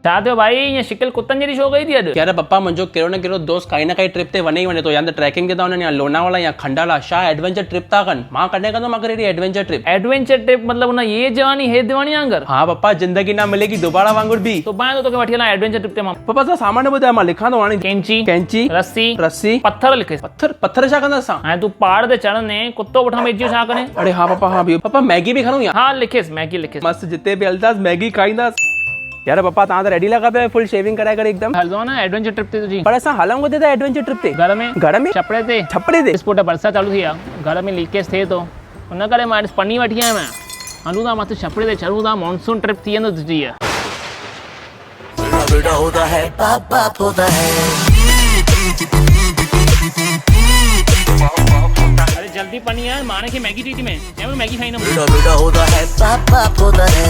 छा थियो भाई, ईअं शिकिल कुतनि जहिड़ी छो कई थी अॼु? यार पप्पा मुंहिंजो कहिड़ो न कहिड़ो दोस्त काई न काई ट्रिप ते वञे ई वञे थो, या त ट्रैकिंग ते था वञनि या लोनावाला या खंडाला। छा एडवेंचर ट्रिप था कनि? मां कॾहिं कंदो मां कहिड़ी एडवेंचर ट्रिप। एडवेंचर ट्रिप मतलब हुन ये जवानी हे दीवानी वांगर? हाँ पप्पा, जिंदगी ना मिलेगी दोबारा वांगुर भी। तो बाय तो तोखे वठी हलां एडवेंचर ट्रिप ते मां। पप्पा सां सामान ॿुधायो, मां लिखां थो हाणे। कैंची, कैंची, रस्सी, रस्सी, पत्थर लिखे। पत्थर छा कंदा असां? हाणे तू पहाड़ ते चढ़ंदे कुत्तो पुठियां बेचियो छा करे? अरे हाँ पप्पा, हाँ भी पप्पा, मैगी भी खणूं या? हाँ लिखेस, मैगी लिखेस। मस्त, जिते बि हलंदासीं मैगी खाईंदासीं। यार पप्पा तव्हां त रेडी लॻा पिया फुल शेविंग कराए करे एकदम। हलंदो न एडवेंचर ट्रिप ते तुंहिंजी। पर असां हलूं किथे था एडवेंचर ट्रिप ते? घर में छपड़े ते। छपड़े ते विस्फोट बरसात चालू थी आहे, घर में लीकेज थिए थो, हुन करे मां पन्नी वठी आहियां मैं। हलूं था मथे छपड़े ते चढ़ूं था, मॉनसून ट्रिप थी वेंदो तुंहिंजी। बेटा होता है, बाप बाप होता है। अरे जल्दी पन्नी यार, माने की मैगी दी थी मैं मैगी खाई ना। बेटा होता है, बाप बाप होता है।